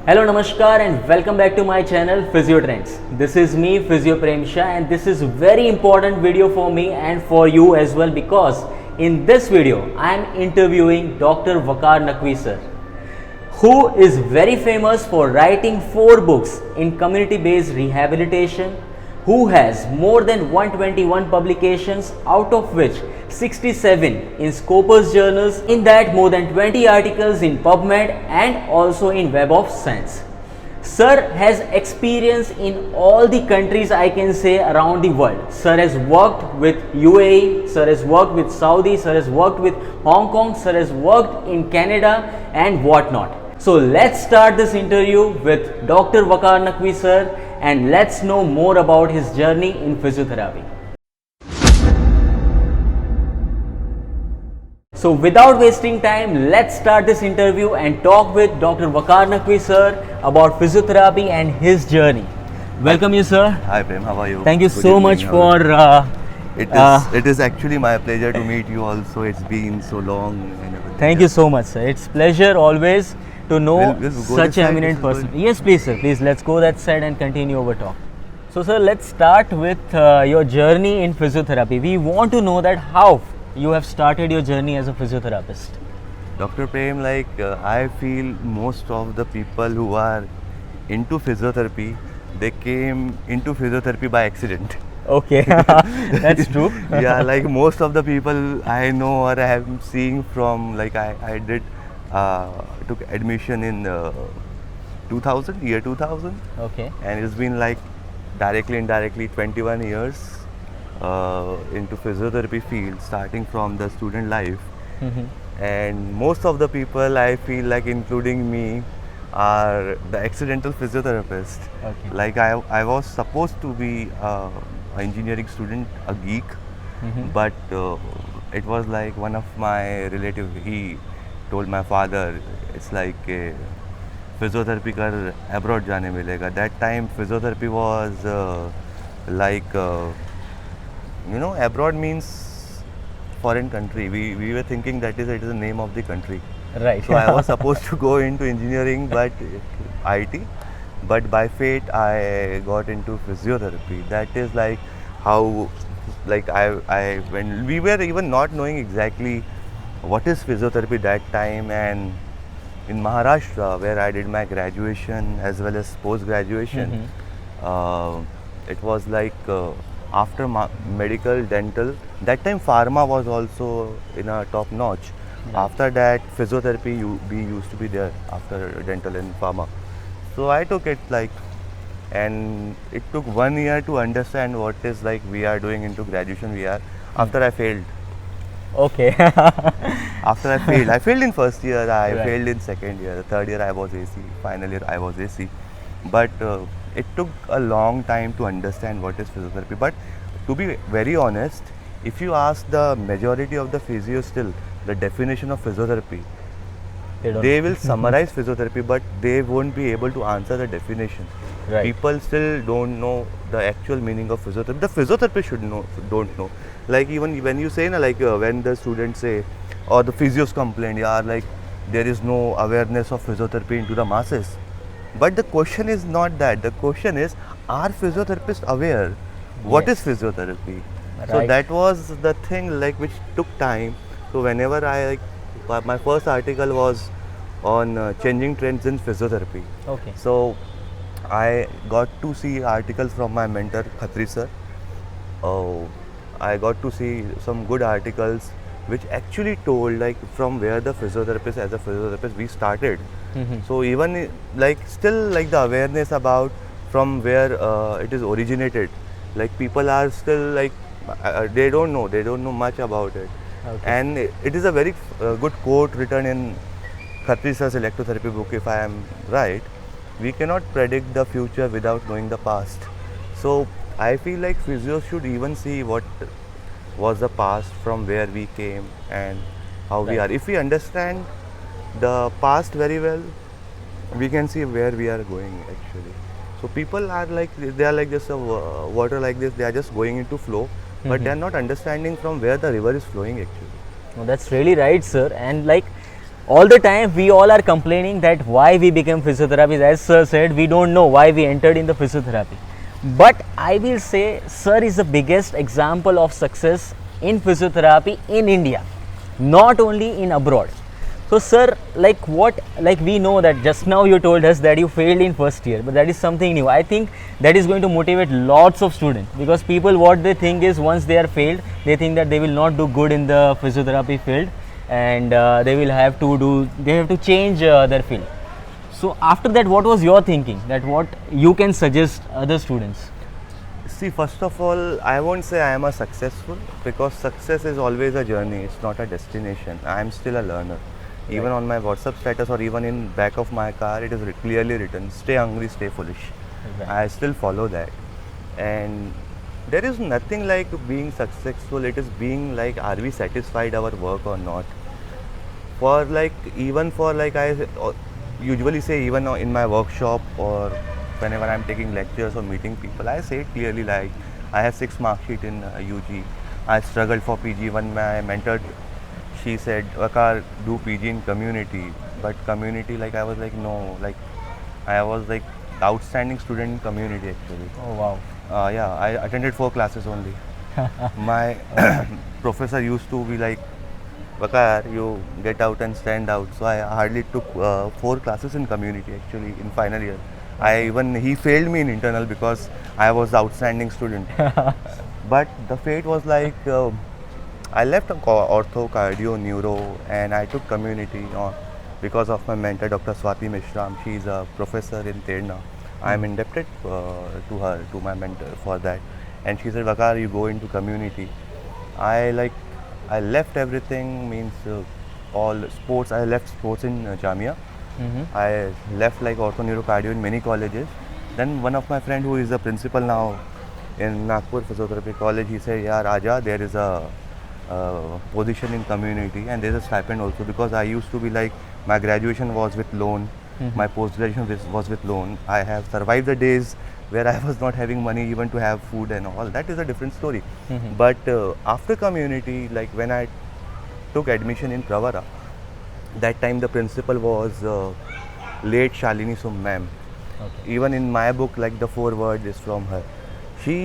Hello, Namaskar, and welcome back to my channel Physio Trends. This is me, Physio Prem Shah, and this is very important video for me and for you as well because in this video I am interviewing Dr. Waqar Naqvi sir, who is very famous for writing 4 books in community-based rehabilitation, who has more than 121 publications, out of which 67 in Scopus journals, in that more than 20 articles in PubMed and also in Web of Science. Sir has experience in all the countries, I can say, around the world. Sir has worked with UAE, sir has worked with Saudi, sir has worked with Hong Kong, sir has worked in Canada and whatnot. So let's start this interview with Dr. Waqar Naqvi sir and let's know more about his journey in physiotherapy. So without wasting time, let's start this interview and talk with Dr. Waqar Naqvi sir about physiotherapy and his journey. Welcome you sir. Hi Prem, how are you? Thank you Good so evening, much how are for you? It is actually my pleasure to meet you also. It's been so long and everything. thank you so much sir. It's pleasure always to know We'll go such this side, eminent this is person. good. Yes please sir, please let's go that side and continue our talk. So sir, let's start with your journey in physiotherapy. We want to know that how you have started your journey as a physiotherapist. Dr. Prem, I feel most of the people who are into physiotherapy, they came into physiotherapy by accident. Okay, that's true. Yeah, like most of the people I know or I am seeing from, I did took admission in 2000, year 2000, Okay. and it's been like directly indirectly 21 years into physiotherapy field, starting from the student life. And most of the people I feel like, including me, are the accidental physiotherapist. Okay. Like I was supposed to be an engineering student, a geek, but it was like one of my relative, he told my father, it's like physiotherapy कर abroad जाने मिलेगा. That time physiotherapy was abroad means foreign country. We were thinking that it is the name of the country. Right. So I was supposed to go into engineering, but IT. But by fate, I got into physiotherapy. That is like how, I when we were even not knowing exactly what is physiotherapy that time, and in Maharashtra, where I did my graduation as well as post graduation, it was like after medical, dental. That time pharma was also in a top notch. After that, physiotherapy used to be there after dental and pharma. So I took it and it took 1 year to understand what is we are doing into graduation. After I failed. Okay. After I failed in first year, I Right. failed in second year, the third year I was AC, final year I was AC. But it took a long time to understand what is physiotherapy. But to be very honest, if you ask the majority of the physio still, the definition of physiotherapy, they will summarize physiotherapy, but they won't be able to answer the definition. Right. People still don't know the actual meaning of physiotherapy. The physiotherapist don't know. Like even when you say, when the students say, or the physios complain, there is no awareness of physiotherapy into the masses. But the question is not that. The question is, are physiotherapists aware? What is physiotherapy? So Right. that was the thing which took time. So whenever my first article was on changing trends in physiotherapy. Okay. So I got to see articles from my mentor Khatri sir. I got to see some good articles which actually told from where the physiotherapist, as a physiotherapist, we started. So even still the awareness about from where it is originated, people are still they don't know much about it. Okay. And it is a very good quote written in Khatri sir's electrotherapy book, if I am right. We cannot predict the future without knowing the past. So I feel like physios should even see what was the past, from where we came and how we Right. are. If we understand the past very well, we can see where we are going actually. So people are they are just a water like this, they are just going into flow, but they are not understanding from where the river is flowing actually. No, that's really right, sir. And all the time we all are complaining that why we became physiotherapists. As sir said, we don't know why we entered in the physiotherapy. But I will say sir is the biggest example of success in physiotherapy in India, not only in abroad. So sir, like what, like we know that just now you told us that you failed in first year, but that is something new. I think that is going to motivate lots of students, because people, what they think is once they are failed, they think that they will not do good in the physiotherapy field, and they have to change their field. So after that, what was your thinking, that what you can suggest other students? See, first of all, I won't say I am a successful, because success is always a journey. It's not a destination. I am still a learner. Even on my WhatsApp status or even in back of my car, it is clearly written, "Stay hungry, stay foolish." Right. I still follow that, and there is nothing like being successful. It is being like, are we satisfied our work or not? For like, even for like, I usually say, even in my workshop or whenever I'm taking lectures or meeting people, I say it clearly, like I have 6 mark sheet in UG. I struggled for PG. When my mentor, she said, "Vakar, do PG in community." But community, like I was like, no, like I was like the outstanding student in community actually. Oh wow. Yeah, I attended 4 classes only. My professor used to be like, "Vakar, you get out and stand out." So I hardly took 4 classes in community actually in final year. He failed me in internal because I was the outstanding student. But the fate was like, I left ortho, cardio, neuro, and I took community on because of my mentor, Dr. Swati Mishram. She is a professor in Terna. I am indebted to her, to my mentor for that. And she said, "Vakar, you go into community." I left everything, means all sports. I left sports in Jamia. I left like ortho, neuro, cardio in many colleges. Then one of my friend who is the principal now in Nagpur Physiotherapy College, he said, "Yeah, Raja, there is a position in community and there is a stipend also," because I used to be like, my graduation was with loan, my post graduation was with loan. I have survived the days where I was not having money even to have food and all. That is a different story. But after community, like when I took admission in Pravara, that time the principal was late Shalini Sum ma'am. Okay. Even in my book, like the 4 words is from her. She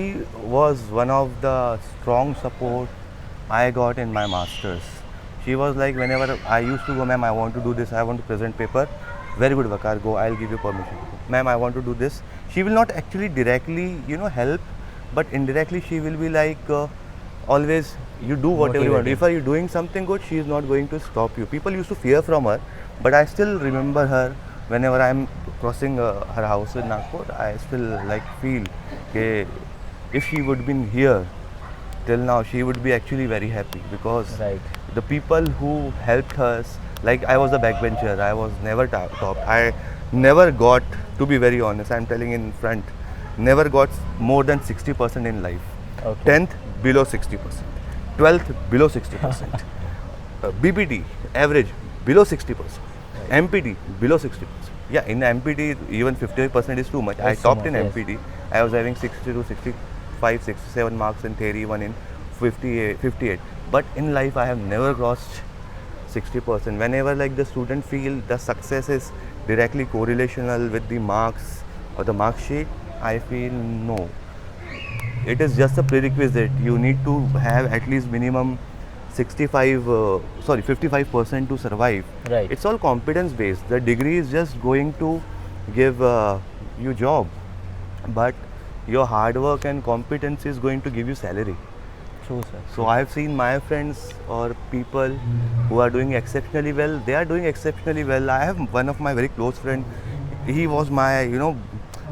was one of the strong support I got in my masters. She was like, whenever I used to go, "Ma'am, I want to do this, I want to present paper." "Very good, Vakar, go, I'll give you permission." "Ma'am, I want to do this." She will not actually directly, help, but indirectly she will be like, always, you do whatever you want. Motivating. If are you doing something good, she is not going to stop you. People used to fear from her, but I still remember her. Whenever I'm crossing her house in Nagpur, I still like feel, okay, if she would been here till now, she would be actually very happy, because Right. the people who helped us, like I was a backbencher, I was never top. I never got, to be very honest, I'm telling in front, never got more than 60% in life. Okay. 10th below 60%, 12th below 60%, BPT average below 60%, MPT below 60%. Yeah, in MPT even 50% is too much. I That's too topped in much, yes. MPT. I was having 62, 65, 67 marks in theory, one in 58. But in life I have never crossed 60%. Whenever like the student feel the success is directly correlational with the marks or the mark sheet, I feel no. It is just a prerequisite. You need to have at least minimum 55% to survive. Right. It's all competence based. The degree is just going to give you job, but your hard work and competence is going to give you salary. True, sir. So I have seen my friends or people who are doing exceptionally well. They are doing exceptionally well. I have one of my very close friend. He was my,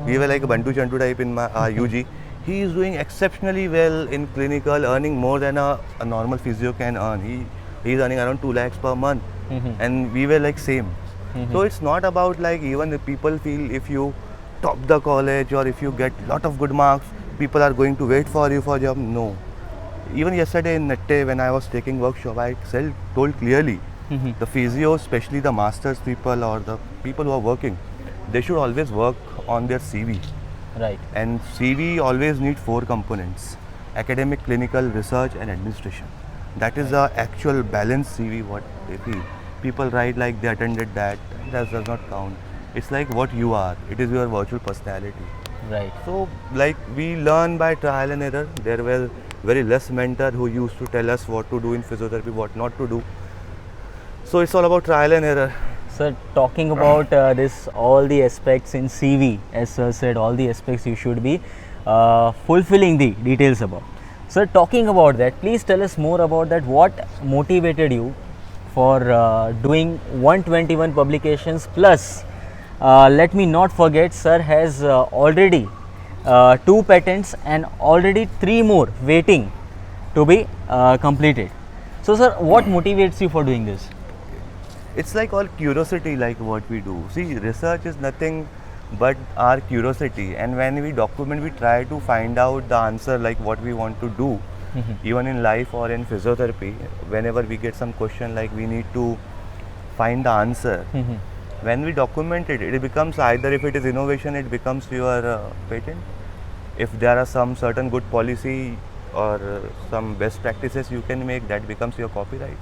we were like a Bantu Chantu type in my UG. He is doing exceptionally well in clinical, earning more than a normal physio can earn. He is earning around 2 lakhs per month, and we were like same. So it's not about like, even the people feel if you top the college or if you get lot of good marks, people are going to wait for you for job. No. Even yesterday in Natte, when I was taking workshop, I told clearly, the physios, especially the masters people or the people who are working, they should always work on their CV. Right. And CV always need 4 components: academic, clinical, research and administration. That is the actual balanced CV what they feel. people write like they attended that. That does not count. It's like what you are. It is your virtual personality. Right. So like we learn by trial and error. There were very less mentor who used to tell us what to do in physiotherapy, what not to do. So it's all about trial and error. Sir, talking about this, all the aspects in CV, as sir said, all the aspects you should be fulfilling the details about. Sir, talking about that, please tell us more about that. What motivated you for doing 121 publications plus? Let me not forget, sir has already 2 patents and already 3 more waiting to be completed. So, sir, what motivates you for doing this? It's like all curiosity, like what we do. See, research is nothing but our curiosity, and when we document, we try to find out the answer, like what we want to do. Even in life or in physiotherapy, whenever we get some question, like we need to find the answer. When we document it, it becomes either, if it is innovation, it becomes your patent. If there are some certain good policy or some best practices you can make, that becomes your copyright.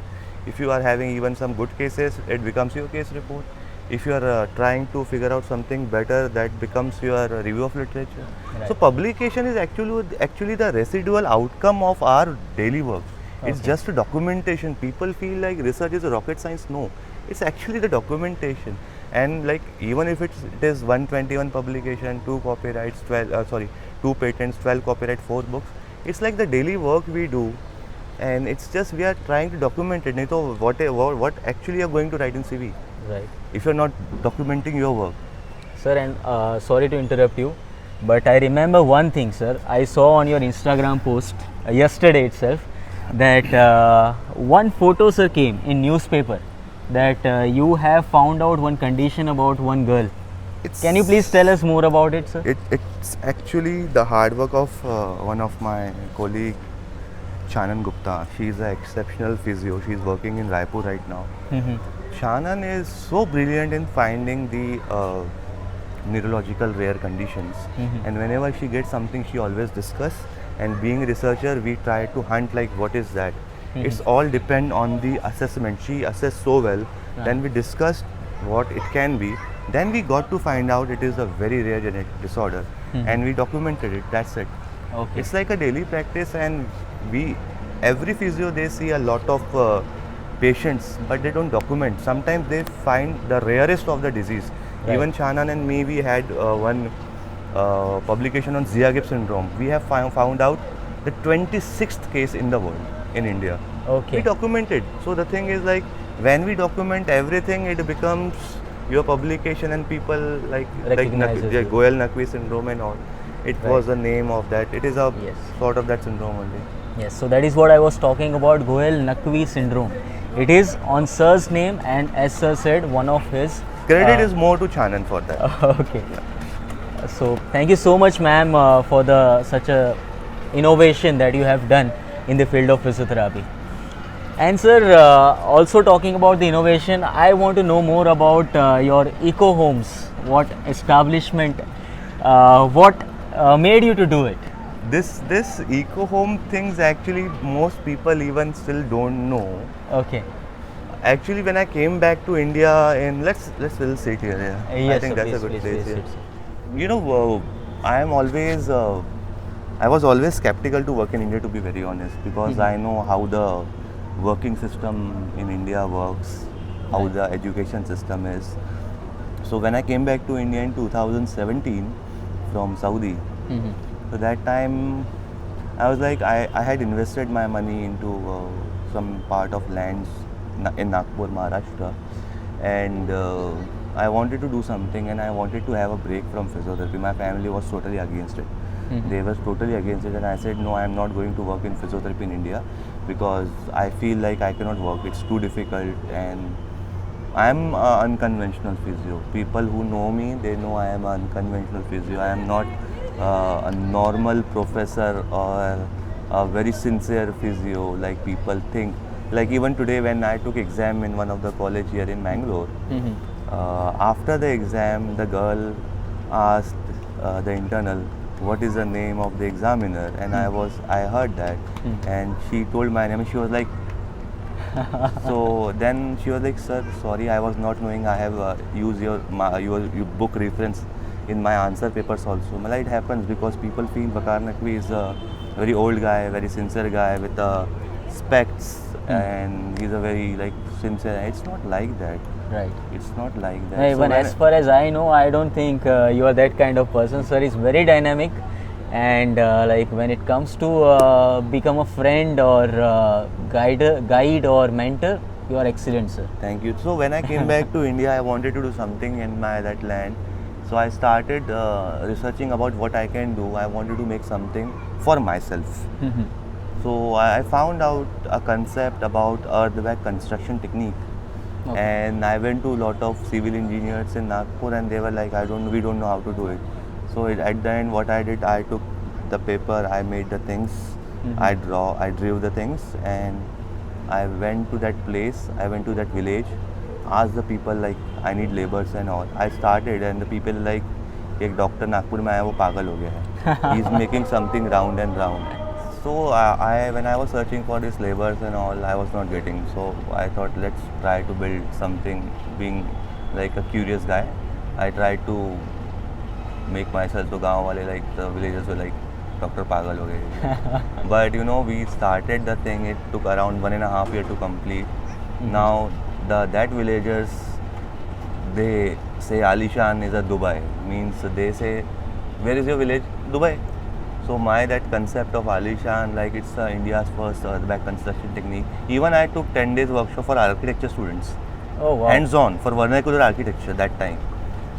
If you are having even some good cases, it becomes your case report. If you are trying to figure out something better, that becomes your review of literature. Right. So publication is actually the residual outcome of our daily work. It's Okay. just a documentation. People feel like research is a rocket science. No, it's actually the documentation. And like even if it is 121 publication, 2 copyrights, 2 patents, 12 copyright, 4 books, it's like the daily work we do. And it's just we are trying to document it. So what actually you're going to write in CV Right. if you're not documenting your work? Sir, and sorry to interrupt you, but I remember one thing, sir. I saw on your Instagram post yesterday itself that one photo, sir, came in newspaper that you have found out one condition about one girl. Can you please tell us more about it, sir? It's actually the hard work of one of my colleague, Chanan Gupta. She's an exceptional physio. She's working in Raipur right now. Chanan is so brilliant in finding the neurological rare conditions, and whenever she gets something, she always discuss. And being a researcher, we try to hunt like what is that. It's all depend on the assessment. She assessed so well. Then we discussed what it can be. Then we got to find out it is a very rare genetic disorder, and we documented it. That's it. Okay. It's like a daily practice, and every physio, they see a lot of patients, but they don't document. Sometimes they find the rarest of the disease. Right. Even Chanan and me, we had one publication on Zia-Gibbs syndrome. We have found out the 26th case in the world in India. Okay. We documented. So the thing is like when we document everything, it becomes your publication, and people like Recognizes you. Goyal-Naqvi syndrome and all. It Right. was the name of that. It is a Yes. sort of that syndrome only. Yes, so that is what I was talking about, Goyal-Naqvi syndrome. It is on sir's name, and as sir said, one of his Credit is more to Chanan for that. okay. So thank you so much, ma'am, for such a innovation that you have done in the field of physiotherapy. And sir, also talking about the innovation, I want to know more about your eco homes. What establishment? What made you to do it? This eco home things actually most people even still don't know. Okay. Actually, when I came back to India, and let's still sit here. Yeah. I Yes, think sir, that's a please, good please, place. please Yeah. sit, You know, I was always skeptical to work in India, to be very honest, because I know how the working system in India works, how Right. the education system is. So when I came back to India in 2017 from Saudi, so that time I was like, I had invested my money into some part of lands in Nagpur, Maharashtra, and I wanted to do something, and I wanted to have a break from physiotherapy. My family was totally against it. They were totally against it, and I said, no, I am not going to work in physiotherapy in India because I feel like I cannot work. It's too difficult, and I am an unconventional physio. People who know me, they know I am an unconventional physio. I am not a normal professor or a very sincere physio like people think. Like even today when I took exam in one of the college here in Mangalore, after the exam, the girl asked the internal, what is the name of the examiner? And I heard that, and she told my name. She was like, So then she was like, sir, sorry, I was not knowing. I have used your book reference in my answer papers also. Mala, it happens because people feel Waqar Naqvi is a very old guy, very sincere guy with specs, and he's a very like sincere. It's not like that. Right. It's not like that. No, So even when as far as I know, I don't think you are that kind of person. Sir is very dynamic, and like when it comes to become a friend or guide or mentor, you are excellent, sir. Thank you. So when I came back to India, I wanted to do something in my that land. So I started researching about what I can do. I wanted to make something for myself. So I found out a concept about earthwork construction technique. Okay. And I went to a lot of civil engineers in Nagpur, and they were like, we don't know how to do it. So at the end, what I did, I took the paper, I made the things, I drew the things, and I went to that place, I went to that village, asked the people like, I need laborers and all. I started, and the people like, एक doctor Nagpur में आया वो पागल हो गया है. He's making something round and round. So when I was searching for these labors and all, I was not getting. So I thought, let's try to build something. Being like a curious guy, I tried to make myself to गाँव वाले like the villagers were like, Doctor पागल हो गए. But you know, we started the thing. It took around 1.5 years to complete. Now that villagers, they say Alishan is a Dubai. Means they say, where is your village? Dubai. So that concept of Alishan, like it's India's first earthwork construction technique. Even I took 10 days workshop for architecture students. Oh wow. Hands-on for vernacular architecture that time.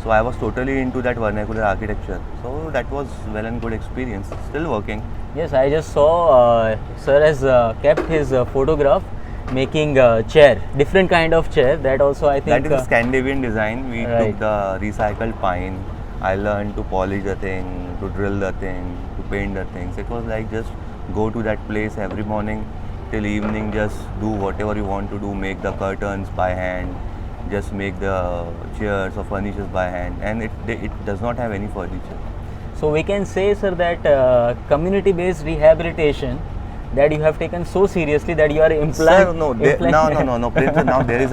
So I was totally into that vernacular architecture. So that was well and good experience. Still working. Yes, I just saw sir has kept his photograph making chair, different kind of chair. That also I think That is a Scandinavian design. We right. took the recycled pine. I learned to polish the thing, to drill the thing, to paint the things. It was like just go to that place every morning till evening, just do whatever you want to do, make the curtains by hand, just make the chairs or furnitures by hand, and it does not have any furniture. So we can say, sir, that community-based rehabilitation that you have taken so seriously that you are Sir, no, Prince, now there is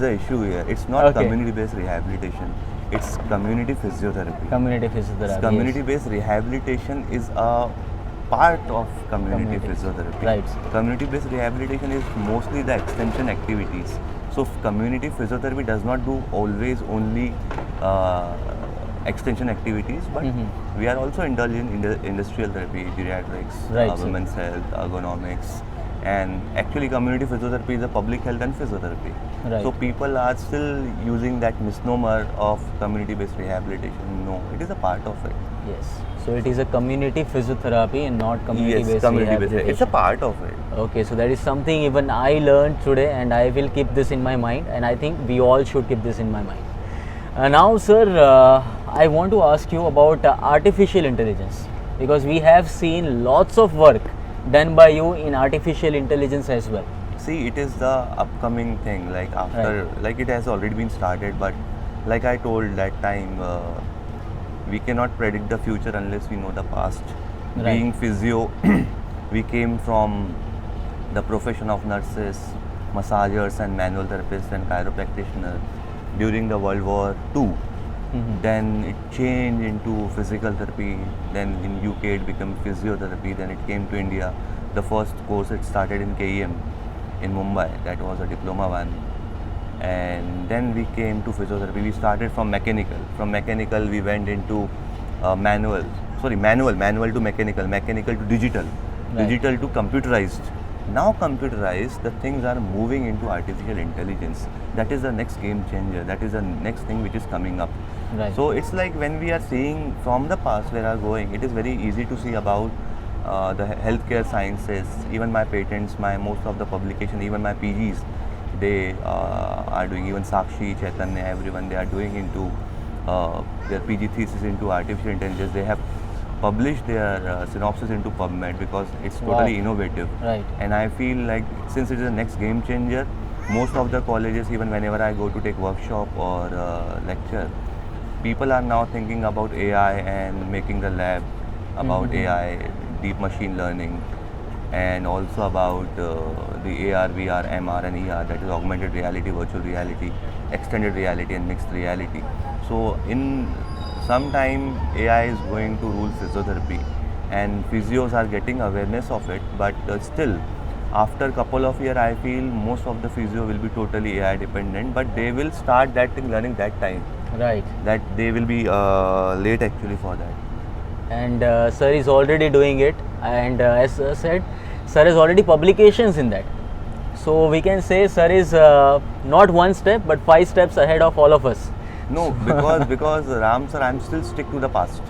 a issue here. It's not Okay. community-based rehabilitation. It's community physiotherapy. Community physiotherapy. Community-based rehabilitation is a part of community Community. physiotherapy. Right. Community-based rehabilitation is mostly the extension activities. So community physiotherapy does not do always only extension activities, but we are also indulging in the industrial therapy, geriatrics, Right, sir. women's health, ergonomics, and actually community physiotherapy is a public health and physiotherapy. Right. So people are still using that misnomer of community-based rehabilitation. No, it is a part of it. Yes. So it is a community physiotherapy and not community-based Yes, community-based. rehabilitation. It's a part of it. Okay, so that is something even I learned today, and I will keep this in my mind, and I think we all should keep this in my mind. Now, sir, I want to ask you about artificial intelligence, because we have seen lots of work done by you in artificial intelligence as well. See, it is the upcoming thing. Like after, like it has already been started, but like I told that time, we cannot predict the future unless we know the past. Right. Being physio, we came from the profession of nurses, massagers, and manual therapists and chiropractitioners during the World War II. Then it changed into physical therapy. Then in UK it became physiotherapy. Then it came to India. The first course it started in KEM in Mumbai. That was a diploma one. And then we came to physiotherapy. We started from mechanical. From mechanical we went into manual to mechanical, mechanical to digital, Right. digital to computerized. Now computerized, the things are moving into artificial intelligence. That is the next game changer. That is the next thing which is coming up. Right. So it's like when we are seeing from the past where are going, it is very easy to see about the healthcare sciences. Even my patents, most of the publication, even my PGs, they are doing. Even Sakshi, Chaitanya, everyone, they are doing into their PG thesis into artificial intelligence. They have published their synopsis into PubMed because it's totally Wow. innovative. Right. And I feel like since it is the next game changer, most of the colleges, even whenever I go to take workshop or lecture, people are now thinking about AI and making the lab about AI, deep machine learning. and also about the AR, VR, MR, and ER, that is augmented reality, virtual reality, extended reality, and mixed reality. So in some time, AI is going to rule physiotherapy, and physios are getting awareness of it. But still, after a couple of years, I feel most of the physio will be totally AI dependent. But they will start that thing learning that time. Right. That they will be late actually for that. And sir is already doing it, and as sir said, sir has already publications in that. So we can say sir is not one step but 5 steps ahead of all of us. No, because Ram sir, I'm still stick to the past.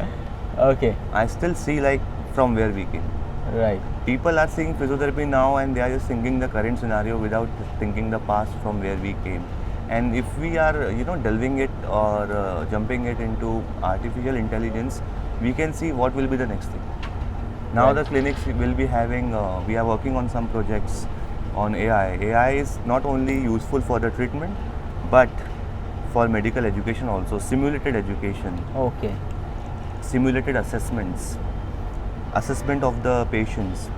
Okay. I still see like from where we came. Right. People are seeing physiotherapy now and they are just thinking the current scenario without thinking the past from where we came. And if we are, delving it or jumping it into artificial intelligence, we can see what will be the next thing. Now Right. the clinics will be having, we are working on some projects on AI. AI is not only useful for the treatment, but for medical education also, simulated education, Okay. simulated assessments, assessment of the patients,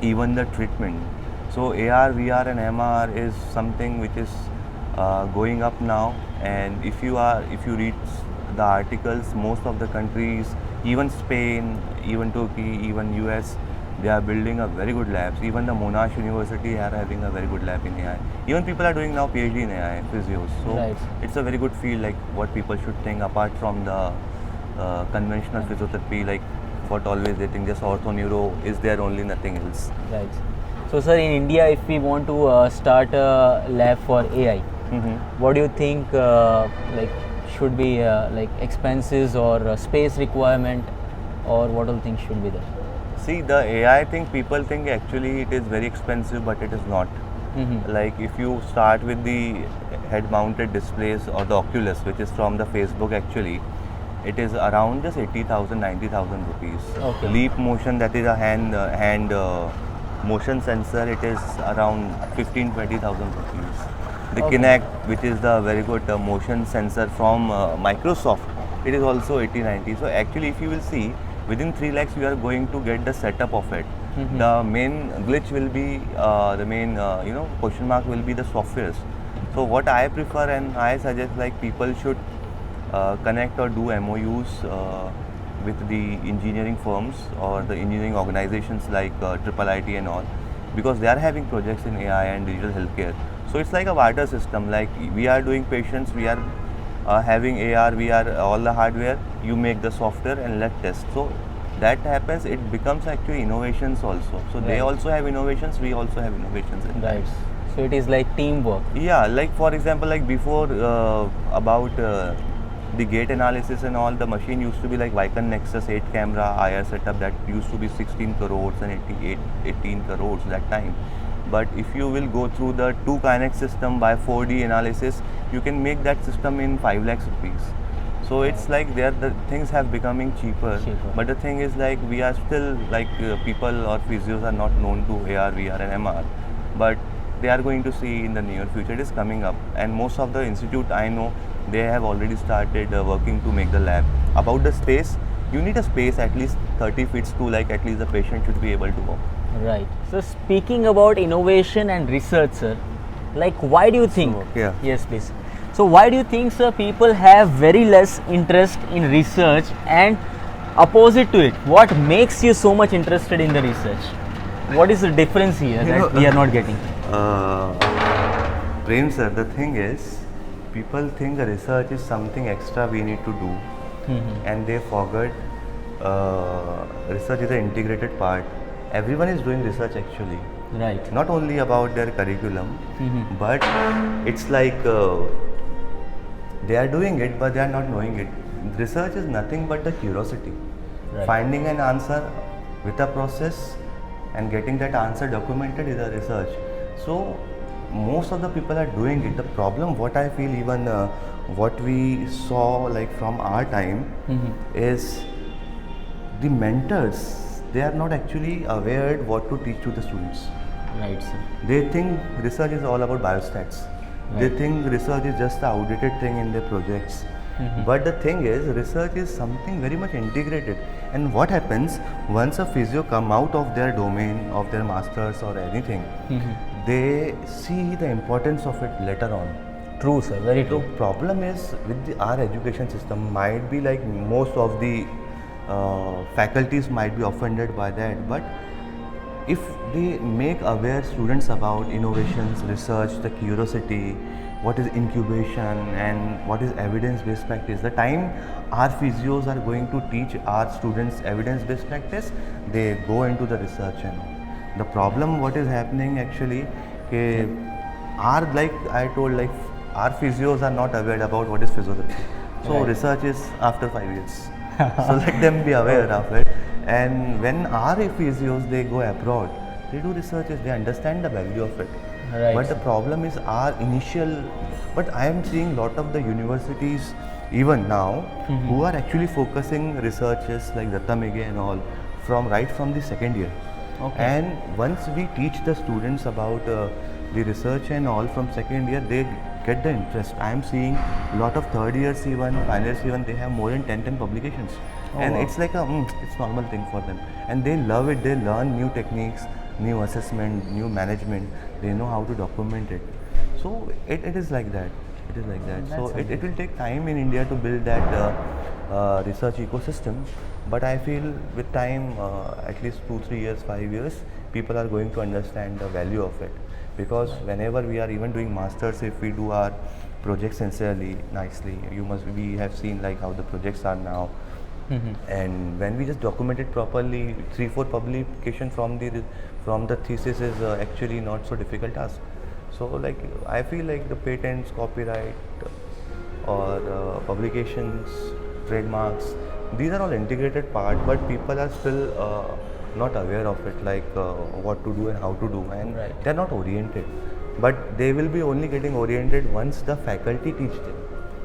even the treatment. So AR, VR, and MR is something which is going up now. And if you read the articles, most of the countries, even Spain, even Turkey, even US, they are building a very good labs. Even the Monash University are having a very good lab in AI. Even people are doing now PhD in AI, physios. So Right. it's a very good field, like what people should think apart from the conventional physiotherapy, like what always they think just ortho neuro is there, only nothing else. Right. So sir, in India, if we want to start a lab for AI, what do you think like should be like expenses or space requirement, or what all things should be there? See, the AI thing, people think actually it is very expensive, but it is not. Like if you start with the head mounted displays or the Oculus, which is from the Facebook actually, it is around just 80,000, 90,000 rupees. Okay. Leap motion, that is a hand motion sensor, it is around 15, 20,000 rupees. The Okay. Kinect, which is the very good motion sensor from Microsoft, it is also 80, 90. So actually, if you will see, within 3 lakhs, you are going to get the setup of it. The main glitch will be, the main question mark will be the softwares. So what I prefer and I suggest, like people should connect or do MOUs with the engineering firms or the engineering organizations like IIIT and all, because they are having projects in AI and digital healthcare. So it's like a barter system. Like we are doing patients, we are having AR, VR, all the hardware. You make the software and let test. So that happens. It becomes actually innovations also. So they Right. also have innovations. We also have innovations. In that. Right. So it is like teamwork. Yeah, like for example, like before about the gate analysis and all, the machine used to be like Vicon Nexus 8 camera IR setup that used to be 16 crores and 18 crores that time. But if you will go through the 2 Kinect system by 4D analysis, you can make that system in 5 lakhs rupees. So it's like there the things have becoming cheaper. But the thing is, like we are still like people or physios are not known to AR, VR, and MR. But they are going to see in the near future. It is coming up, and most of the institute I know, they have already started working to make the lab. About the space, you need a space at least 30 feet to, like at least the patient should be able to walk. Right. So speaking about innovation and research, sir, like why do you think? yeah. Yes, please. So why do you think, sir, people have very less interest in research, and opposite to it, what makes you so much interested in the research? What is the difference here that we are not getting? Prem sir, the thing is, people think the research is something extra we need to do, and they forget research is an integrated part. Everyone is doing research actually, Right. not only about their curriculum, but it's like they are doing it, but they are not knowing it. Research is nothing but the curiosity, Right. finding an answer with a process and getting that answer documented is a research. So most of the people are doing it. The problem, what I feel, even what we saw like from our time, is the mentors, they are not actually aware what to teach to the students. Right, sir. They think research is all about biostats. They think research is just the outdated thing in their projects. But the thing is, research is something very much integrated. And what happens once a physio come out of their domain, of their masters or anything, they see the importance of it later on. True, sir. Very The true. problem is with our education system might be like most of the faculties might be offended by that, but if they make aware students about innovations, research, the curiosity, what is incubation and what is evidence-based practice, the time our physios are going to teach our students evidence-based practice, they go into the research and all. The problem what is happening actually, our, like I told, like our physios are not aware about what is physiotherapy. So Right. research is after 5 years. So let them be aware of it. And when our physios they go abroad, they do researches, they understand the value of it. Right. But the problem is our initial. But I am seeing lot of the universities even now who are actually focusing researches like Datta Mege and all from right from the second year. Okay. And once we teach the students about the research and all from second year, they get the interest. I am seeing a lot of third years even, final years even, they have more than 10 publications. Oh, And wow. it's like it's normal thing for them. And they love it, they learn new techniques, new assessment, new management, they know how to document it. So it is like that. It is like that. So That's it will take time in India to build that research ecosystem. But I feel with time, at least 2, 3 years, 5 years, people are going to understand the value of it. Because whenever we are even doing masters, if we do our projects sincerely, nicely, we have seen like how the projects are now. And when we just document it properly, 3, 4 publication from the thesis is actually not so difficult task. So like I feel like the patents, copyright, or publications, trademarks, these are all integrated part, but people are still not aware of it, like what to do and how to do, and Right. they are not oriented. But they will be only getting oriented once the faculty teach them.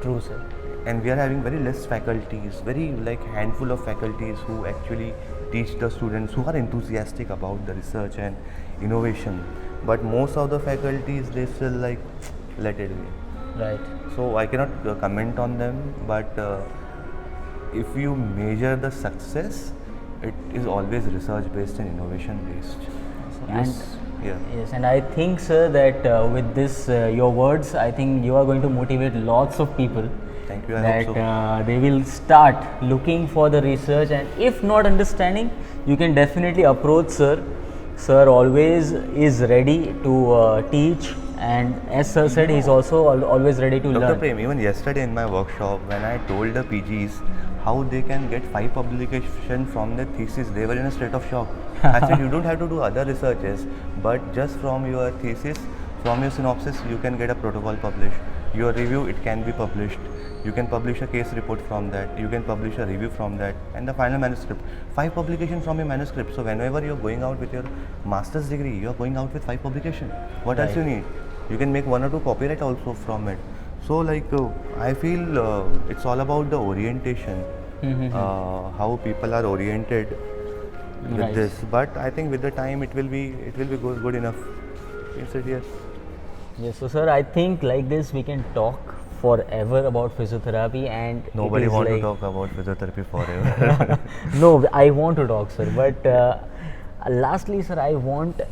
True, sir. And we are having very less faculties, very like handful of faculties who actually teach the students, who are enthusiastic about the research and innovation. But most of the faculties, they still like let it be. Right. So I cannot comment on them, but if you measure the success, it is always research based and innovation based. Yes, and I think, sir, that with this, your words, I think you are going to motivate lots of people. Thank you, I That hope so. they will start looking for the research, and if not understanding, you can definitely approach sir. Sir always is ready to teach, and as sir said, he's also always ready to Dr. learn. Prem, even yesterday in my workshop, when I told the PGs how they can get 5 publications from their thesis, they were in a state of shock. I said, you don't have to do other researches, but just from your thesis, from your synopsis, you can get a protocol published. Your review, it can be published. You can publish a case report from that. You can publish a review from that, and the final manuscript. 5 publications from your manuscript. So whenever you're going out with your master's degree, you're going out with 5 publications. What else you Right. need? You can make 1 or 2 copyright also from it. So like I feel it's all about the orientation, how people are oriented with Right. this. But I think with the time it will be good enough. Yes, yes. Yes, so sir, I think like this we can talk forever about physiotherapy, and it Nobody is want like, to talk about physiotherapy forever. No, I want to talk, sir. But lastly, sir, I want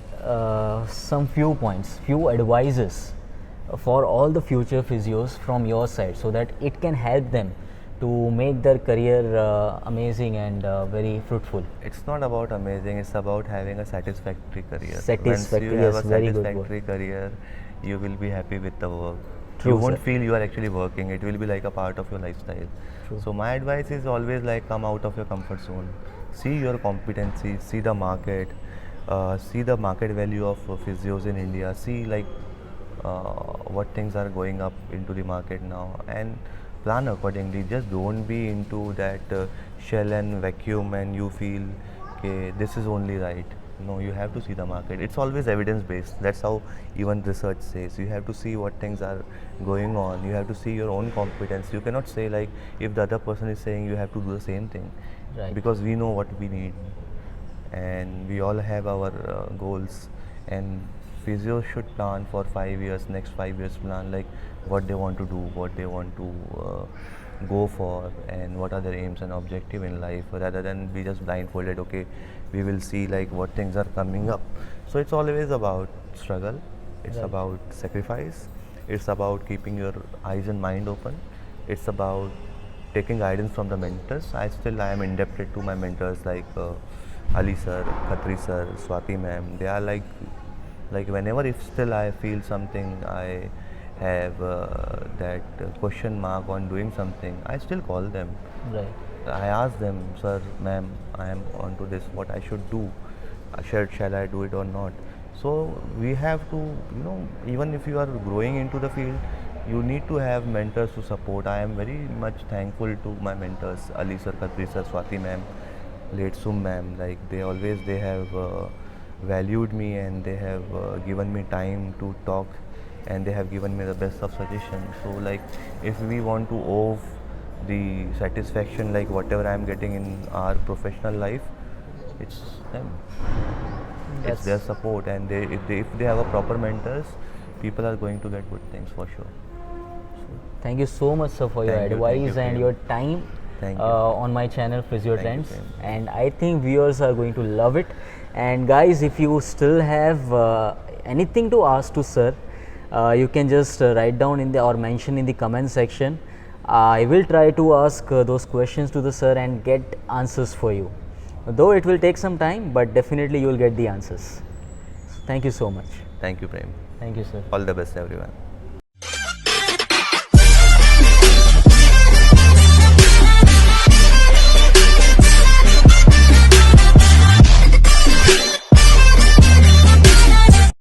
some few points, few advices for all the future physios from your side, so that it can help them to make their career amazing and very fruitful. It's not about amazing, it's about having a satisfactory career. Satisfactory, Once you have yes, a very good satisfactory career, you will be happy with the work. True, you won't sir. feel you are actually working, it will be like a part of your lifestyle. True. So my advice is always like come out of your comfort zone. See your competency, see the market, see the market value of physios in India, see like what things are going up into the market now, and plan accordingly. Just don't be into that shell and vacuum and you feel okay, this is only right. No, you have to see the market. It's always evidence based. That's how even research says. You have to see what things are going on. You have to see your own competence. You cannot say like if the other person is saying you have to do the same thing, Right. because we know what we need and we all have our goals, and physios should plan for 5 years, next 5 years plan like what they want to do, what they want to go for and what are their aims and objective in life, rather than be just blindfolded. Okay, we will see like what things are coming up. So it's always about struggle. It's Right. about sacrifice. It's about keeping your eyes and mind open. It's about taking guidance from the mentors. I am indebted to my mentors like Ali sir, Khatri sir, Swati ma'am. They are like whenever if still I feel something, I have that question mark on doing something, I still call them. Right. I ask them, sir, ma'am, I am onto this, what I should do. Shall I do it or not? So we have to, even if you are growing into the field, you need to have mentors to support. I am very much thankful to my mentors, Ali sir, Khatri sir, Swati ma'am, late Sum ma'am. Like they have valued me, and they have given me time to talk, and they have given me the best of suggestions. So like if we want to owe the satisfaction like whatever I am getting in our professional life, it's them. It's their support, and if they have a proper mentors, people are going to get good things for sure. Thank you so much, sir, for your Thank you, advice and Prem. your time Thank you. on my channel Physio Thank you, Trends, Prem. and I think viewers are going to love it. And guys, if you still have anything to ask to sir, you can just write down in the or mention in the comment section. I will try to ask those questions to the sir and get answers for you. Though it will take some time, but definitely you will get the answers. Thank you so much. Thank you, Prem. Thank you, sir. All the best, everyone.